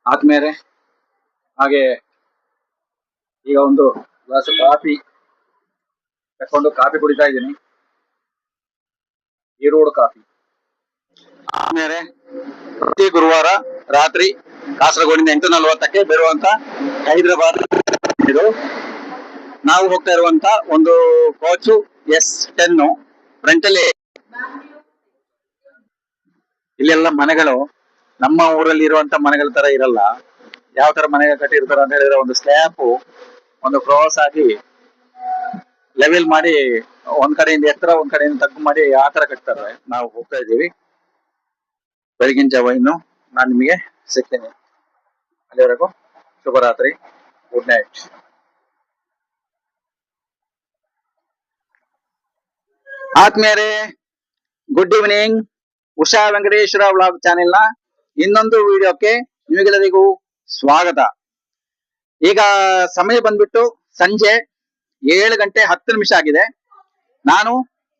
ಆದ್ಮೇಲೆ ಹಾಗೆ ಈಗ ಒಂದು ಗ್ಲಾಸ್ ಕಾಫಿ ತಕೊಂಡು ಕಾಫಿ ಕುಡಿತಾ ಇದ್ದೀನಿ. ಈರೋಡು ಕಾಫಿ. ಆದ್ಮೇಲೆ ಪ್ರತಿ ಗುರುವಾರ ರಾತ್ರಿ ಕಾಸರಗೋಡಿಂದ 8:40ಕ್ಕೆ ಬರುವಂತ ಹೈದರಾಬಾದ್ ಇದು ನಾವು ಹೋಗ್ತಾ ಇರುವಂತ ಒಂದು ಕೋಚು S10 ಫ್ರಂಟ್ ಅಲ್ಲಿ. ಇಲ್ಲೆಲ್ಲ ಮನೆಗಳು ನಮ್ಮ ಊರಲ್ಲಿ ಇರುವಂತ ಮನೆಗಳ ತರ ಇರಲ್ಲ. ಯಾವ ತರ ಮನೆ ಕಟ್ಟಿರ್ತಾರ ಅಂತ ಹೇಳಿದ್ರೆ ಒಂದು ಸ್ಲ್ಯಾಪ್ ಒಂದು ಕ್ರಾಸ್ ಆಗಿ ಲೆವೆಲ್ ಮಾಡಿ ಒಂದ್ ಕಡೆಯಿಂದ ಎತ್ತರ ಒಂದ್ ಕಡೆಯಿಂದ ತಗ್ಗು ಮಾಡಿ ಆ ತರ ಕಟ್ತಾರೆ. ನಾವು ಹೋಗ್ತಾ ಇದ್ದೀವಿ. ಬೆಳಗಿನ ಜಾವ ಇನ್ನು ನಾನು ನಿಮಗೆ ಸಿಗ್ತೇನೆ. ಅಲ್ಲಿವರೆಗೂ ಶುಭರಾತ್ರಿ, ಗುಡ್ ನೈಟ್. ಆದ್ಮೇಲೆ good evening. Usha Venkateshwara vlog channel ನ ಇನ್ನೊಂದು ವಿಡಿಯೋಕ್ಕೆ ನಿಮಗೆಲ್ಲರಿಗೂ ಸ್ವಾಗತ. ಈಗ ಸಮಯ ಬಂದ್ಬಿಟ್ಟು ಸಂಜೆ 7:10 ಆಗಿದೆ. ನಾನು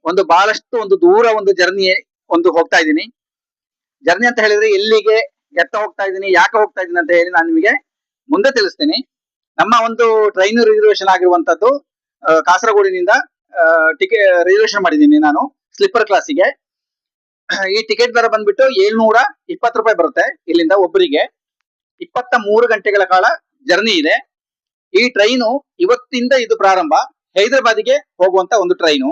ಒಂದು ಬಹಳಷ್ಟು ಒಂದು ದೂರ ಒಂದು ಜರ್ನಿ ಹೋಗ್ತಾ ಇದ್ದೀನಿ. ಜರ್ನಿ ಅಂತ ಹೇಳಿದ್ರೆ ಎಲ್ಲಿಗೆ ಎತ್ತ ಹೋಗ್ತಾ ಇದ್ದೀನಿ, ಯಾಕೆ ಹೋಗ್ತಾ ಇದ್ದೀನಿ ಅಂತ ಹೇಳಿ ನಾನು ನಿಮಗೆ ಮುಂದೆ ತಿಳಿಸ್ತೀನಿ. ನಮ್ಮ ಒಂದು ಟ್ರೈನ್ ರಿಸರ್ವೇಶನ್ ಆಗಿರುವಂತದ್ದು ಕಾಸರಗೋಡಿನಿಂದ ಟಿಕೆಟ್ ರಿಸರ್ವೇಶನ್ ಮಾಡಿದ್ದೀನಿ ನಾನು ಸ್ಲೀಪರ್ ಕ್ಲಾಸಿಗೆ. ಈ ಟಿಕೆಟ್ ದರ ಬಂದ್ಬಿಟ್ಟು 720 ರೂಪಾಯಿ ಬರುತ್ತೆ. ಇಲ್ಲಿಂದ ಒಬ್ಬರಿಗೆ 23 ಗಂಟೆಗಳ ಕಾಲ ಜರ್ನಿ ಇದೆ. ಈ ಟ್ರೈನು ಇವತ್ತಿಂದ ಇದು ಪ್ರಾರಂಭ, ಹೈದರಾಬಾದಿಗೆ ಹೋಗುವಂತ ಒಂದು ಟ್ರೈನು.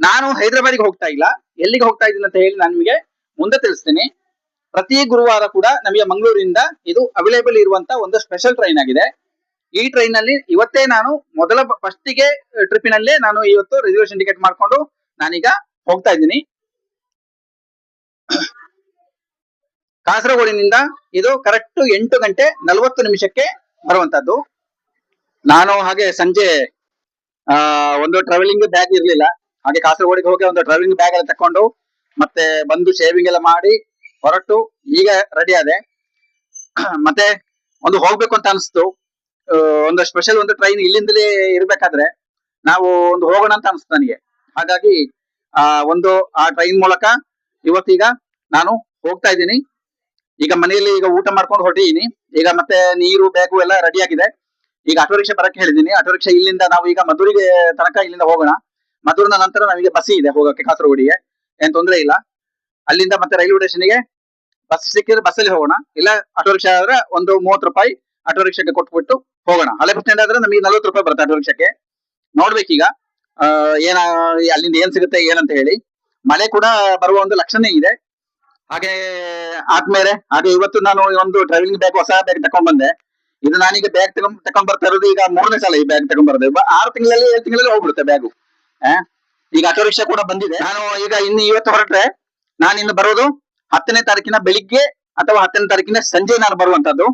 ನಾನು ಹೈದರಾಬಾದಿಗೆ ಹೋಗ್ತಾ ಇಲ್ಲ, ಎಲ್ಲಿಗೆ ಹೋಗ್ತಾ ಇದ್ದೀನಿ ಅಂತ ಹೇಳಿ ನಾನು ನಿಮಗೆ ಮುಂದೆ ತಿಳಿಸ್ತೀನಿ. ಪ್ರತಿ ಗುರುವಾರ ಕೂಡ ನಮಗೆ ಮಂಗಳೂರಿನಿಂದ ಇದು ಅವೈಲೇಬಲ್ ಇರುವಂತ ಒಂದು ಸ್ಪೆಷಲ್ ಟ್ರೈನ್ ಆಗಿದೆ. ಈ ಟ್ರೈನ್ ನಲ್ಲಿ ಇವತ್ತೇ ನಾನು ಮೊದಲ ಫಸ್ಟಿಗೆ ಟ್ರಿಪ್ಪಿನಲ್ಲೇ ನಾನು ಇವತ್ತು ರಿಸರ್ವೇಶನ್ ಟಿಕೆಟ್ ಮಾಡ್ಕೊಂಡು ನಾನೀಗ ಹೋಗ್ತಾ ಇದ್ದೀನಿ. ಕಾಸರಗೋಡಿನಿಂದ ಇದು ಕರೆಕ್ಟ್ 8:40 ಬರುವಂತದ್ದು. ನಾನು ಹಾಗೆ ಸಂಜೆ ಒಂದು ಟ್ರಾವೆಲಿಂಗ್ ಬ್ಯಾಗ್ ಇರ್ಲಿಲ್ಲ, ಹಾಗೆ ಕಾಸರಗೋಡಿಗೆ ಹೋಗಿ ಒಂದು ಟ್ರಾವೆಲಿಂಗ್ ಬ್ಯಾಗ್ ಎಲ್ಲ ತಕೊಂಡು ಮತ್ತೆ ಬಂದು ಶೇವಿಂಗ್ ಎಲ್ಲ ಮಾಡಿ ಹೊರಟು ಈಗ ರೆಡಿ ಆದೆ. ಮತ್ತೆ ಒಂದು ಹೋಗ್ಬೇಕು ಅಂತ ಅನಿಸ್ತು. ಒಂದು ಸ್ಪೆಷಲ್ ಒಂದು ಟ್ರೈನ್ ಇಲ್ಲಿಂದಲೇ ಇರ್ಬೇಕಾದ್ರೆ ನಾವು ಒಂದು ಹೋಗೋಣ ಅಂತ ಅನಿಸ್ತು ನನಗೆ. ಹಾಗಾಗಿ ಆ ಟ್ರೈನ್ ಮೂಲಕ ಇವತ್ತೀಗ ನಾನು ಹೋಗ್ತಾ ಇದ್ದೀನಿ. ಈಗ ಮನೆಯಲ್ಲಿ ಈಗ ಊಟ ಮಾಡ್ಕೊಂಡು ಹೊರಟಿದ್ದೀನಿ. ಈಗ ಮತ್ತೆ ನೀರು ಬ್ಯಾಗು ಎಲ್ಲ ರೆಡಿ ಆಗಿದೆ. ಈಗ ಆಟೋ ರಿಕ್ಷಾ ಬರಕ್ಕೆ ಹೇಳಿದ್ದೀನಿ. ಆಟೋ ರಿಕ್ಷಾ ಇಲ್ಲಿಂದ ನಾವು ಈಗ ಮಧುರಿಗೆ ತನಕ ಇಲ್ಲಿಂದ ಹೋಗೋಣ. ಮಧುರಿನ ನಂತರ ನಮಗೆ ಬಸ್ ಇದೆ ಹೋಗಕ್ಕೆ ಕಾಸರಗೋಡಿಗೆ, ಏನ್ ತೊಂದರೆ ಇಲ್ಲ. ಅಲ್ಲಿಂದ ಮತ್ತೆ ರೈಲ್ವೆ ಸ್ಟೇಷನ್ಗೆ ಬಸ್ ಸಿಕ್ಕಿದ್ರೆ ಬಸ್ಸಲ್ಲಿ ಹೋಗೋಣ, ಇಲ್ಲ ಆಟೋ ರಿಕ್ಷಾ ಆದ್ರೆ ಒಂದು 30 ರೂಪಾಯಿ ಆಟೋ ರಿಕ್ಷಾಕ್ಕೆ ಕೊಟ್ಬಿಟ್ಟು ಹೋಗೋಣ. ಹಳೆ ಬಸ್ ಸ್ಟ್ಯಾಂಡ್ ಆದ್ರೆ ನಮಗೆ 40 ರೂಪಾಯಿ ಬರುತ್ತೆ ಆಟೋ ರಿಕ್ಷಾಕ್ಕೆ. ನೋಡ್ಬೇಕೀಗ ಏನ ಅಲ್ಲಿಂದ ಏನ್ ಸಿಗುತ್ತೆ ಏನಂತ ಹೇಳಿ. ಮಳೆ ಕೂಡ ಬರುವ ಒಂದು ಲಕ್ಷಣ ಇದೆ. ಹಾಗೆ ಆದ್ಮೇಲೆ ಇವತ್ತು ನಾನು ಒಂದು ಟ್ರಾವೆಲಿಂಗ್ ಬ್ಯಾಗ್, ಹೊಸ ಬ್ಯಾಗ್ ತಕೊಂಡ್ ಬಂದೆ. ಇದು ನಾನೀಗ ಬ್ಯಾಗ್ ತಕೊಂಡ್ ಬರ್ತಾ ಇರೋದು ಈಗ 3ನೇ ಸಲ ಈ ಬ್ಯಾಗ್ ತಕೊಂಡ್ ಬರೋದು. 6 ತಿಂಗಳಲ್ಲಿ 7 ತಿಂಗಳಲ್ಲಿ ಹೋಗ್ಬಿಡುತ್ತೆ ಬ್ಯಾಗು. ಈಗ ಆಟೋ ರಿಕ್ಷಾ ಕೂಡ ಬಂದಿದೆ. ನಾನು ಈಗ ಇವತ್ತು ಹೊರಟ್ರೆ ನಾನು ಇನ್ನು ಬರೋದು 10ನೇ ತಾರೀಕಿನ ಬೆಳಿಗ್ಗೆ ಅಥವಾ 10ನೇ ತಾರೀಕಿನ ಸಂಜೆ ನಾನು ಬರುವಂತದ್ದು.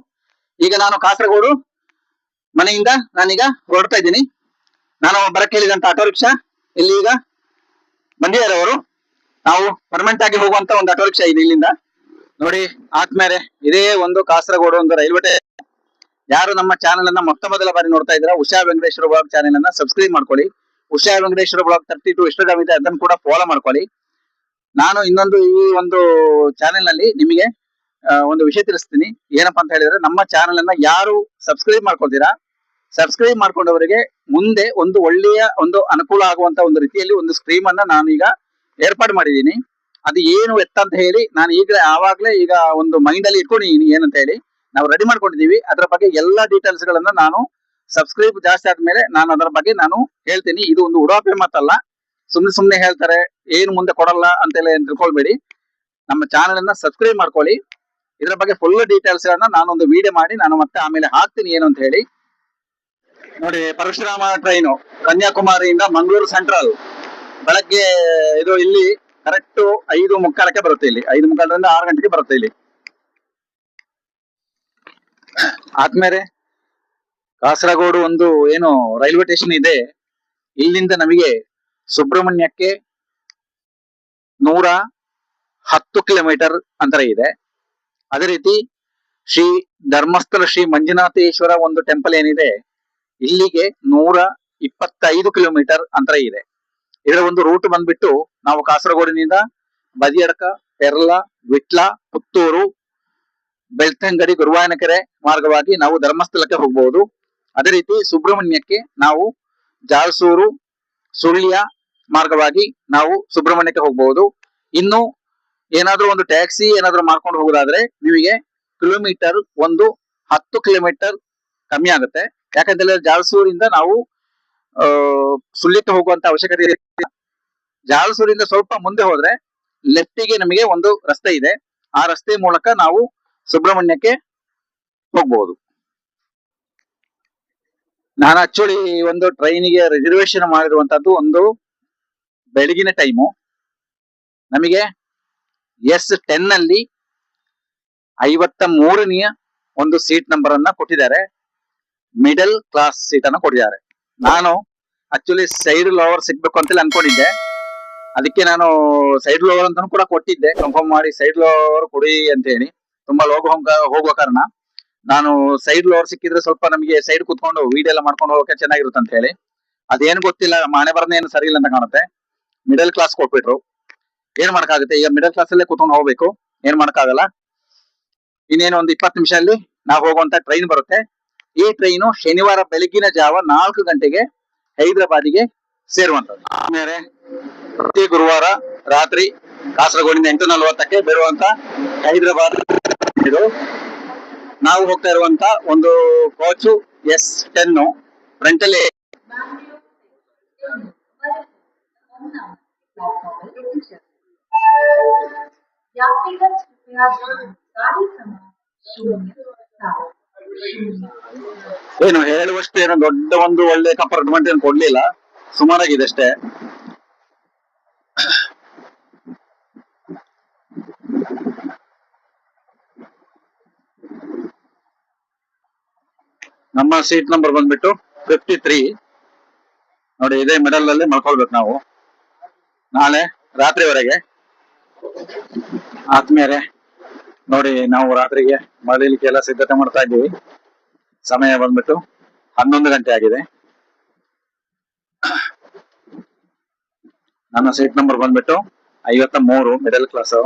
ಈಗ ನಾನು ಕಾಸರಗೋಡು ಮನೆಯಿಂದ ನಾನೀಗ ಹೊರಡ್ತಾ ಇದ್ದೀನಿ. ನಾನು ಬರಕ್ಕೆ ಹೇಳಿದಂತ ಆಟೋ ರಿಕ್ಷಾ ಇಲ್ಲಿ ಈಗ ಬಂದಿದ್ದಾರೆ ಅವರು. ನಾವು ಪರ್ಮನೆಂಟ್ ಆಗಿ ಹೋಗುವಂತ ಒಂದು ಆಟೋ ರಿಕ್ಷಾ ಇದೆ ಇಲ್ಲಿಂದ. ನೋಡಿ ಆದ್ಮೇಲೆ ಇದೇ ಒಂದು ಕಾಸರಗೋಡು ಒಂದು ರೈಲ್ವೆ ಸ್ಟೇಷನ್. ಯಾರು ನಮ್ಮ ಚಾನೆಲ್ ಅನ್ನ ಮೊದಲ ಬಾರಿ ನೋಡ್ತಾ ಇದ್ದೀರಾ, ಉಷಾ ವೆಂಕಟೇಶ್ವರ ಬ್ಲಾಗ್ ಚಾನೆಲ್ ಅನ್ನ ಸಬ್ಸ್ಕ್ರೈಬ್ ಮಾಡ್ಕೊಳ್ಳಿ. ಉಷಾ ವೆಂಕಟೇಶ್ವರ ಬ್ಲಾಗ್ 32 ಇನ್ಸ್ಟಾಗ್ರಾಮ್ ಇದೆ, ಅದನ್ನು ಕೂಡ ಫಾಲೋ ಮಾಡ್ಕೊಳ್ಳಿ. ನಾನು ಇನ್ನೊಂದು ಈ ಒಂದು ಚಾನೆಲ್ ನಲ್ಲಿ ನಿಮಗೆ ಒಂದು ವಿಷಯ ತಿಳಿಸ್ತೀನಿ. ಏನಪ್ಪಾ ಅಂತ ಹೇಳಿದ್ರೆ, ನಮ್ಮ ಚಾನೆಲ್ ಅನ್ನ ಯಾರು ಸಬ್ಸ್ಕ್ರೈಬ್ ಮಾಡ್ಕೊಳ್ತೀರಾ, ಸಬ್ಸ್ಕ್ರೈಬ್ ಮಾಡ್ಕೊಂಡವರಿಗೆ ಮುಂದೆ ಒಂದು ಒಳ್ಳೆಯ ಒಂದು ಅನುಕೂಲ ಆಗುವಂತ ಒಂದು ರೀತಿಯಲ್ಲಿ ಒಂದು ಸ್ಕ್ರೀಮ್ ಅನ್ನ ನಾನು ಈಗ ಏರ್ಪಾಡು ಮಾಡಿದ್ದೀನಿ. ಅದು ಏನು ಎತ್ತ ಅಂತ ಹೇಳಿ ನಾನು ಆವಾಗ್ಲೇ ಈಗ ಒಂದು ಮೈಂಡ್ ಅಲ್ಲಿ ಇಟ್ಕೊಂಡಿದ್ದೀನಿ ಏನಂತ ಹೇಳಿ ನಾವು ರೆಡಿ ಮಾಡ್ಕೊಂಡಿದೀವಿ. ಅದರ ಬಗ್ಗೆ ಎಲ್ಲಾ ಡೀಟೇಲ್ಸ್ ಗಳನ್ನ ನಾನು ಸಬ್ಸ್ಕ್ರೈಬ್ ಜಾಸ್ತಿ ಆದ್ಮೇಲೆ ನಾನು ಅದರ ಬಗ್ಗೆ ನಾನು ಹೇಳ್ತೀನಿ. ಇದು ಒಂದು ಉಡಾಫೆ ಮಾತಲ್ಲ, ಸುಮ್ನೆ ಹೇಳ್ತಾರೆ ಏನು ಮುಂದೆ ಕೊಡಲ್ಲ ಅಂತೆಲ್ಲ ಏನ್ ತಿಳ್ಕೊಳ್ಬೇಡಿ. ನಮ್ಮ ಚಾನೆಲ್ ಅನ್ನ ಸಬ್ಸ್ಕ್ರೈಬ್ ಮಾಡ್ಕೊಳ್ಳಿ. ಇದರ ಬಗ್ಗೆ ಫುಲ್ ಡೀಟೇಲ್ಸ್ ಗಳನ್ನ ನಾನೊಂದು ವಿಡಿಯೋ ಮಾಡಿ ನಾನು ಮತ್ತೆ ಆಮೇಲೆ ಹಾಕ್ತೀನಿ ಏನು ಅಂತ ಹೇಳಿ. ನೋಡಿ, ಪರಶುರಾಮ ಟ್ರೈನು ಕನ್ಯಾಕುಮಾರಿಯಿಂದ ಮಂಗಳೂರು ಸೆಂಟ್ರಲ್ ಬೆಳಗ್ಗೆ ಇದು ಇಲ್ಲಿ ಕರೆಕ್ಟ್ 5:45ಕ್ಕೆ ಬರುತ್ತೆ. ಇಲ್ಲಿ 5:45ರಿಂದ 6 ಗಂಟೆಗೆ ಬರುತ್ತೆ ಇಲ್ಲಿ. ಆದ್ಮೇಲೆ ಕಾಸರಗೋಡು ಒಂದು ಏನು ರೈಲ್ವೆ ಸ್ಟೇಷನ್ ಇದೆ, ಇಲ್ಲಿಂದ ನಮಗೆ ಸುಬ್ರಹ್ಮಣ್ಯಕ್ಕೆ 110 ಕಿಲೋಮೀಟರ್ ಅಂತರ ಇದೆ. ಅದೇ ರೀತಿ ಶ್ರೀ ಧರ್ಮಸ್ಥಳ ಶ್ರೀ ಮಂಜುನಾಥೇಶ್ವರ ಒಂದು ಟೆಂಪಲ್ ಏನಿದೆ, ಇಲ್ಲಿಗೆ 125 ಕಿಲೋಮೀಟರ್ ಅಂತರ ಇದೆ. ಇದರ ಒಂದು ರೂಟ್ ಬಂದ್ಬಿಟ್ಟು ನಾವು ಕಾಸರಗೋಡಿನಿಂದ ಬದಿಯಡ್ಕ, ಪೆರ್ಲ, ವಿಟ್ಲ, ಪುತ್ತೂರು, ಬೆಳ್ತಂಗಡಿ ಗುರುವಾಯನಕೆರೆ ಮಾರ್ಗವಾಗಿ ನಾವು ಧರ್ಮಸ್ಥಳಕ್ಕೆ ಹೋಗಬಹುದು. ಅದೇ ರೀತಿ ಸುಬ್ರಹ್ಮಣ್ಯಕ್ಕೆ ನಾವು ಜಾಲ್ಸೂರು ಸುಳ್ಯ ಮಾರ್ಗವಾಗಿ ನಾವು ಸುಬ್ರಹ್ಮಣ್ಯಕ್ಕೆ ಹೋಗಬಹುದು. ಇನ್ನು ಏನಾದ್ರೂ ಒಂದು ಟ್ಯಾಕ್ಸಿ ಏನಾದ್ರೂ ಮಾಡ್ಕೊಂಡು ಹೋಗೋದಾದ್ರೆ ನಿಮಗೆ ಕಿಲೋಮೀಟರ್ ಒಂದು 10 ಕಿಲೋಮೀಟರ್ ಕಮ್ಮಿ ಆಗುತ್ತೆ. ಯಾಕಂತೇಳಿದ್ರೆ ಜಾಲ್ಸೂರಿಂದ ನಾವು ಸುಳ್ಯಕ್ಕೆ ಹೋಗುವಂತ ಅವಶ್ಯಕತೆ ಇದೆ. ಜಾಲ್ಸೂರಿಂದ ಸ್ವಲ್ಪ ಮುಂದೆ ಹೋದ್ರೆ ಲೆಫ್ಟಿಗೆ ನಮಗೆ ಒಂದು ರಸ್ತೆ ಇದೆ. ಆ ರಸ್ತೆ ಮೂಲಕ ನಾವು ಸುಬ್ರಹ್ಮಣ್ಯಕ್ಕೆ ಹೋಗ್ಬಹುದು. ನಾನು ಆಕ್ಚುಲಿ ಒಂದು ಟ್ರೈನಿಗೆ ರಿಸರ್ವೇಶನ್ ಮಾಡಿರುವಂತದ್ದು ಒಂದು ಬೆಳಗಿನ ಟೈಮು. ನಮಗೆ S10 ಅಲ್ಲಿ 53ನೇ ಒಂದು ಸೀಟ್ ನಂಬರ್ ಅನ್ನ ಕೊಟ್ಟಿದ್ದಾರೆ. ಮಿಡಲ್ ಕ್ಲಾಸ್ ಸೀಟ್ ಅನ್ನ ಕೊಟ್ಟಿದ್ದಾರೆ. ನಾನು ಆಕ್ಚುಲಿ ಸೈಡ್ ಲೋವರ್ ಸಿಗ್ಬೇಕು ಅಂತೇಳಿ ಅನ್ಕೊಂಡಿದ್ದೆ. ಅದಕ್ಕೆ ನಾನು ಸೈಡ್ ಲೋವರ್ ಅಂತ ಕೂಡ ಕೊಟ್ಟಿದ್ದೆ, ಕನ್ಫರ್ಮ್ ಮಾಡಿ ಸೈಡ್ ಲೋವರ್ ಕೊಡಿ ಅಂತ ಹೇಳಿ. ತುಂಬಾ ಲೋಗ ಹೋಗುವ ಕಾರಣ ನಾನು ಸೈಡ್ ಲೋವರ್ ಸಿಕ್ಕಿದ್ರೆ ಸ್ವಲ್ಪ ನಮಗೆ ಸೈಡ್ ಕುತ್ಕೊಂಡು ವೀಡಿಯೋ ಎಲ್ಲ ಮಾಡ್ಕೊಂಡು ಹೋಗಕ್ಕೆ ಚೆನ್ನಾಗಿರುತ್ತೆ ಅಂತ ಹೇಳಿ. ಅದೇನು ಗೊತ್ತಿಲ್ಲ, ಮನೆ ಬರನೇ ಏನು ಸರಿ ಇಲ್ಲ ಅಂತ ಕಾಣುತ್ತೆ. ಮಿಡಲ್ ಕ್ಲಾಸ್ ಕೊಟ್ಬಿಟ್ರು. ಏನ್ ಮಾಡಕ್ಕಾಗುತ್ತೆ, ಈಗ ಮಿಡಲ್ ಕ್ಲಾಸ್ ಅಲ್ಲೇ ಕುತ್ಕೊಂಡು ಹೋಗ್ಬೇಕು, ಏನ್ ಮಾಡಕ್ಕಾಗಲ್ಲ. ಇನ್ನೇನು ಒಂದು 20 ನಿಮಿಷದಲ್ಲಿ ನಾವು ಹೋಗುವಂತ ಟ್ರೈನ್ ಬರುತ್ತೆ. ಈ ಟ್ರೈನು ಶನಿವಾರ ಬೆಳಗಿನ ಜಾವ 4 ಗಂಟೆಗೆ ಹೈದರಾಬಾದಿಗೆ ಸೇರುವಂತದ್ದು. ಆಮೇಲೆ ಪ್ರತಿ ಗುರುವಾರ ರಾತ್ರಿ ಕಾಸರಗೋಡಿಂದ 8:40ಕ್ಕೆ ಬರುವಂತ ಹೈದರಾಬಾದ್ ಇದು. ನಾವು ಹೋಗ್ತಾ ಇರುವಂತ ಒಂದು ಕೋಚು S10 ಫ್ರಂಟ್ ಅಲ್ಲಿ ಏನು ಹೇಳುವಷ್ಟು ಏನು ದೊಡ್ಡ ಒಂದು ಒಳ್ಳೆ ಕಂಪಾರ್ಟ್ಮೆಂಟ್ ಏನು ಕೊಡ್ಲಿಲ್ಲ, ಸುಮಾರಾಗಿದೆ ಅಷ್ಟೇ. ನಮ್ಮ ಸೀಟ್ ನಂಬರ್ ಬಂದ್ಬಿಟ್ಟು 53 ನೋಡಿ. ಇದೇ ಮಿಡಲ್ ಅಲ್ಲಿ ಮಲ್ಕೊಳ್ಬೇಕು ನಾವು ನಾಳೆ ರಾತ್ರಿವರೆಗೆ. ಆದ್ಮೇಲೆ ನೋಡಿ ನಾವು ರಾತ್ರಿಗೆ ಮಲಗಲಿಕ್ಕೆ ಎಲ್ಲ ಸಿದ್ಧತೆ ಮಾಡ್ತಾ ಇದ್ದೀವಿ. ಸಮಯ ಬಂದ್ಬಿಟ್ಟು 11 ಗಂಟೆ ಆಗಿದೆ. ನನ್ನ ಸೀಟ್ ನಂಬರ್ ಬಂದ್ಬಿಟ್ಟು 53 ಮಿಡಲ್ ಕ್ಲಾಸ್.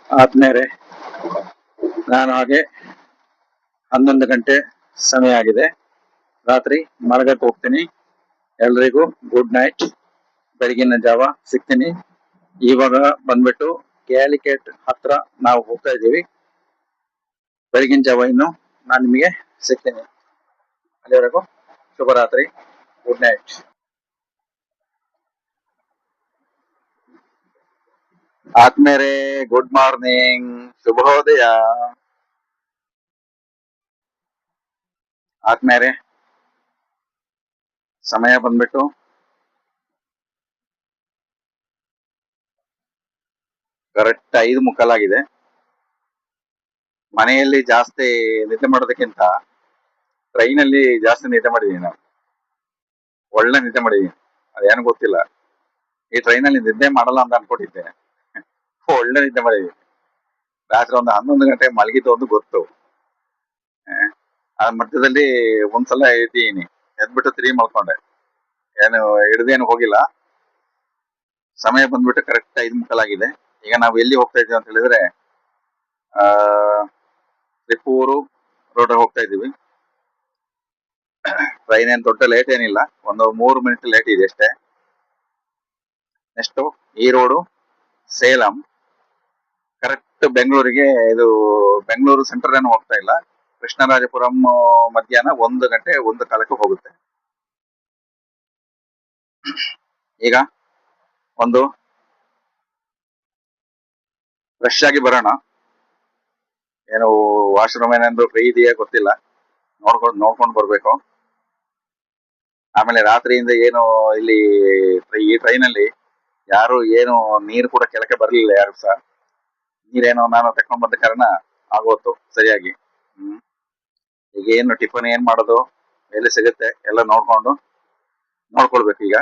ಆದ್ಮೇಲೆ ನಾನು ಹಾಗೆ 11 ಗಂಟೆ ಸಮಯ ಆಗಿದೆ, ರಾತ್ರಿ ಮಲಗಕ್ಕೆ ಹೋಗ್ತೀನಿ. ಎಲ್ರಿಗೂ ಗುಡ್ ನೈಟ್. ಬೆಳಗಿನ ಜಾವ ಸಿಗ್ತೀನಿ. ಇವಾಗ ಬಂದ್ಬಿಟ್ಟು ಕ್ಯಾಲಿಕೇಟ್ ಹತ್ರ ನಾವು ಹೋಗ್ತಾ ಇದ್ದೀವಿ. ಬೆಳಗಿನ ಜಾವ ಇನ್ನು ನಾನು ನಿಮಗೆ ಸಿಗ್ತೀನಿ. ಅಲ್ಲಿವರೆಗೂ ಶುಭರಾತ್ರಿ, ಗುಡ್ ನೈಟ್. ಆದ್ಮೇಲೆ ಗುಡ್ ಮಾರ್ನಿಂಗ್, ಶುಭೋದಯ. ಆದ್ಮೇಲೆ ಸಮಯ ಬಂದ್ಬಿಟ್ಟು ಕರೆಕ್ಟ್ 5:45 ಮನೆಯಲ್ಲಿ ಜಾಸ್ತಿ ನಿದ್ದೆ ಮಾಡೋದಕ್ಕಿಂತ ಟ್ರೈನಲ್ಲಿ ಜಾಸ್ತಿ ನಿದ್ದೆ ಮಾಡಿದೀನಿ. ನಾನು ಒಳ್ಳೆ ನಿದ್ದೆ ಮಾಡಿದೀನಿ. ಅದೇನು ಗೊತ್ತಿಲ್ಲ, ಈ ಟ್ರೈನಲ್ಲಿ ನಿದ್ದೆ ಮಾಡಲ್ಲ ಅಂತ ಅನ್ಕೊಂಡಿದ್ದೆ. ಒಳ್ಳೆ ನಿದ್ದೆ ಮಾಡಿದೀನಿ. ರಾತ್ರಿ ಒಂದು 11 ಗಂಟೆ ಮಲಗಿದ್ದು ಒಂದು ಗೊತ್ತು. ಆ ಮಧ್ಯದಲ್ಲಿ ಒಂದ್ಸಲ ಎದ್ದೀನಿ, ಎದ್ಬಿಟ್ಟು 3 ಮಲ್ಕೊಂಡೆ. ಏನು ಹಿಡ್ದೇನು ಹೋಗಿಲ್ಲ. ಸಮಯ ಬಂದ್ಬಿಟ್ಟು ಕರೆಕ್ಟ್ 5:45. ಈಗ ನಾವು ಎಲ್ಲಿ ಹೋಗ್ತಾ ಇದ್ದೀವಿ ಅಂತ ಹೇಳಿದ್ರೆ ತ್ರಿಪೂರು ರೋಡ್ ಹೋಗ್ತಾ ಇದ್ದೀವಿ. ಟ್ರೈನ್ ಏನ್ ದೊಡ್ಡ ಲೇಟ್ ಏನಿಲ್ಲ, ಒಂದು 3 ಮಿನಿಟ್ ಲೇಟ್ ಇದೆ ಅಷ್ಟೇ. ನೆಕ್ಸ್ಟ್ ಈ ರೋಡು ಸೇಲಂ, ಕರೆಕ್ಟ್ ಬೆಂಗಳೂರಿಗೆ. ಇದು ಬೆಂಗಳೂರು ಸೆಂಟ್ರಲ್ ಏನು ಹೋಗ್ತಾ ಇಲ್ಲ, ಕೃಷ್ಣರಾಜಪುರಂ ಮಧ್ಯಾಹ್ನ 1 ಗಂಟೆ 1:15 ಹೋಗುತ್ತೆ. ಈಗ ಒಂದು ಫ್ರೆಶ್ ಆಗಿ ಬರೋಣ. ಏನು ವಾಶ್ರೂಮ್ ಏನಾದ್ರು ಫ್ರೀ ಇದೆಯಾ ಗೊತ್ತಿಲ್ಲ, ನೋಡ್ಕೊಂಡು ಬರ್ಬೇಕು. ಆಮೇಲೆ ರಾತ್ರಿಯಿಂದ ಏನು ಇಲ್ಲಿ ಈ ಟ್ರೈನಲ್ಲಿ ಯಾರು ಏನು ನೀರು ಕೂಡ ಕೆಳಕ್ಕೆ ಬರ್ಲಿಲ್ಲ, ಯಾರು ಸಹ. ನೀರೇನೋ ನಾನು ತಕೊಂಡ್ ಬಂದ ಕಾರಣ ಆಗೋತು ಸರಿಯಾಗಿ. ಈಗ ಏನು ಟಿಫನ್ ಏನ್ ಮಾಡೋದು, ಎಲ್ಲಿ ಸಿಗುತ್ತೆ ಎಲ್ಲ ನೋಡ್ಕೊಳ್ಬೇಕು ಈಗ.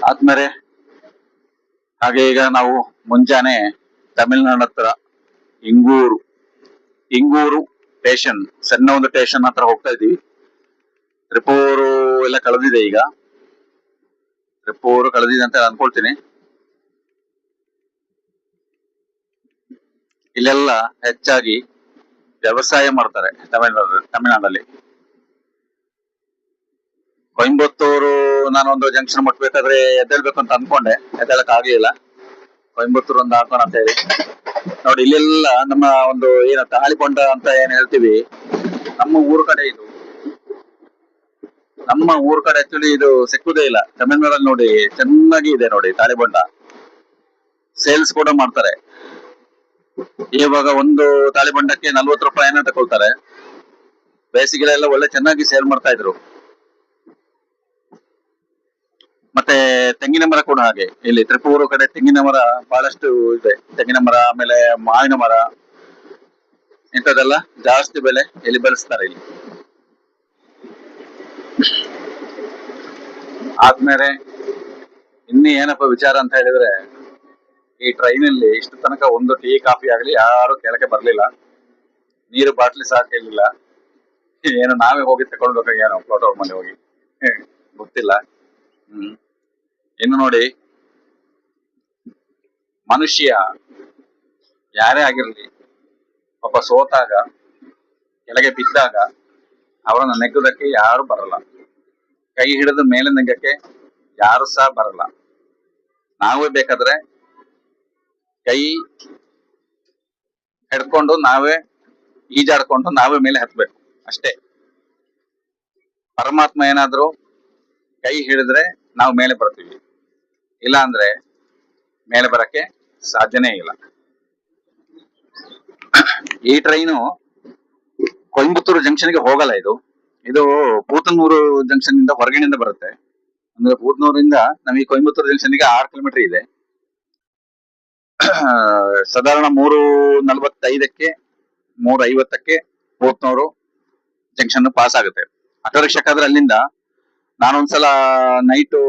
ಆದ್ಮೇಲೆ ಹಾಗೆ ಈಗ ನಾವು ಮುಂಜಾನೆ ತಮಿಳ್ನಾಡು ಹತ್ರ ಇಂಗೂರು ಸ್ಟೇಷನ್, ಸಣ್ಣ ಒಂದು ಸ್ಟೇಷನ್ ಹತ್ರ ಹೋಗ್ತಾ ಇದೀವಿ. ತ್ರಿಪೂರು ಎಲ್ಲ ಕಳೆದಿದೆ. ಈಗ ಟ್ರಿಪ್ ಕಳೆದಿದೆ ಅಂತ ಅನ್ಕೊಳ್ತೀನಿ. ಇಲ್ಲೆಲ್ಲ ಹೆಚ್ಚಾಗಿ ವ್ಯವಸಾಯ ಮಾಡ್ತಾರೆ ತಮಿಳ್ನಾಡಲ್ಲಿ. ಕೊಯಂಬತ್ತೂರು ನಾನೊಂದು ಜಂಕ್ಷನ್ ಮುಟ್ಬೇಕಾದ್ರೆ ಎದ್ದೇಳ್ಬೇಕು ಅಂತ ಅನ್ಕೊಂಡೆ, ಎದ್ದೇಳಕ್ ಆಗ್ಲಿಲ್ಲ. ಕೊಯಂಬತ್ತೂರು ಒಂದು ಹಾಕೋಣ ಅಂತ ಹೇಳಿ ನೋಡಿ. ಇಲ್ಲೆಲ್ಲ ನಮ್ಮ ಒಂದು ಏನು ತಾಳಿಕೊಂಡ ಅಂತ ಏನ್ ಹೇಳ್ತೀವಿ, ನಮ್ಮ ಊರ್ ಕಡೆ ಇದು. ನಮ್ಮ ಊರ್ ಕಡೆ ಆಕ್ಚುಲಿ ಇದು ಸಿಕ್ಕುದೇ ಇಲ್ಲ. ತಮಿಳ್ನಾಡಲ್ಲಿ ನೋಡಿ ಚೆನ್ನಾಗಿ ಇದೆ ನೋಡಿ ತಾಳಿಬೊಂಡ. ಸೇಲ್ಸ್ ಕೂಡ ಮಾಡ್ತಾರೆ. ಇವಾಗ ಒಂದು ತಾಳಿಬೊಂಡಕ್ಕೆ 40 ರೂಪಾಯಿನ ತಗೊಳ್ತಾರೆ. ಬೇಸಿಗೆಲೆಲ್ಲ ಒಳ್ಳೆ ಚೆನ್ನಾಗಿ ಸೇಲ್ ಮಾಡ್ತಾ ಇದ್ರು. ಮತ್ತೆ ತೆಂಗಿನ ಮರ ಕೂಡ ಹಾಗೆ. ಇಲ್ಲಿ ತ್ರಿಪೂರು ಕಡೆ ತೆಂಗಿನ ಮರ ಬಹಳಷ್ಟು ಇದೆ. ತೆಂಗಿನ ಮರ, ಆಮೇಲೆ ಮಾವಿನ ಮರ, ಇಂಥದೆಲ್ಲ ಜಾಸ್ತಿ ಬೆಲೆ ಇಲ್ಲಿ ಬೆಳೆಸ್ತಾರೆ ಇಲ್ಲಿ. ಆದ್ಮೇಲೆ ಇನ್ನು ಏನಪ್ಪ ವಿಚಾರ ಅಂತ ಹೇಳಿದ್ರೆ, ಈ ಟ್ರೈನಲ್ಲಿ ಇಷ್ಟು ತನಕ ಒಂದು ಟೀ ಕಾಫಿ ಆಗ್ಲಿ ಯಾರು ಕೆಳಗೆ ಬರ್ಲಿಲ್ಲ. ನೀರು ಬಾಟ್ಲಿ ಸಹ ಕೇಳಲಿಲ್ಲ. ಏನು ನಾವೇ ಹೋಗಿ ತಗೊಳ್ಬೇಕು ಏನೋ ಪ್ಲಾಟ್ಫಾರ್ಮ್ ಅಲ್ಲಿ ಹೋಗಿ, ಗೊತ್ತಿಲ್ಲ. ಇನ್ನು ನೋಡಿ, ಮನುಷ್ಯ ಯಾರೇ ಆಗಿರ್ಲಿ ಪಾಪ ಸೋತಾಗ, ಕೆಳಗೆ ಬಿದ್ದಾಗ ಅವರನ್ನ ನೆಗ್ಗುದಕ್ಕೆ ಯಾರು ಬರಲ್ಲ. ಕೈ ಹಿಡಿದು ಮೇಲೆ ನೆಗ್ಗಕ್ಕೆ ಯಾರು ಸಹ ಬರಲ್ಲ. ನಾವೇ ಬೇಕಾದ್ರೆ ಕೈ ಹಿಡ್ಕೊಂಡು ನಾವೇ ಈಜಾಡ್ಕೊಂಡು ನಾವೇ ಮೇಲೆ ಹತ್ಬೇಕು ಅಷ್ಟೇ. ಪರಮಾತ್ಮ ಏನಾದ್ರು ಕೈ ಹಿಡಿದ್ರೆ ನಾವು ಮೇಲೆ ಬರ್ತೀವಿ, ಇಲ್ಲ ಅಂದ್ರೆ ಮೇಲೆ ಬರಕ್ಕೆ ಸಾಧ್ಯನೇ ಇಲ್ಲ. ಈ ಟ್ರೈನು ಕೊಯಂಬತ್ತೂರು ಜಂಕ್ಷನ್ಗೆ ಹೋಗಲ್ಲ. ಇದು ಪೂತನೂರು ಜಂಕ್ಷನ್ ಇಂದ ಹೊರಗಡೆಯಿಂದ ಬರುತ್ತೆ. ಅಂದ್ರೆ ಪೂತನೂರಿಂದ ನಮಗೆ ಕೊಯಂಬತ್ತೂರು ಜಂಕ್ಷನ್ಗೆ 6 ಕಿಲೋಮೀಟರ್ ಇದೆ. ಸಾಧಾರಣ 3:45ಕ್ಕೆ 3:50ಕ್ಕೆ ಪೂತನೂರು ಜಂಕ್ಷನ್ ಪಾಸ್ ಆಗುತ್ತೆ. ಆಟೋ ರಿಕ್ಷಾಕಾದ್ರೆ ಅಲ್ಲಿಂದ ನಾನೊಂದ್ಸಲ night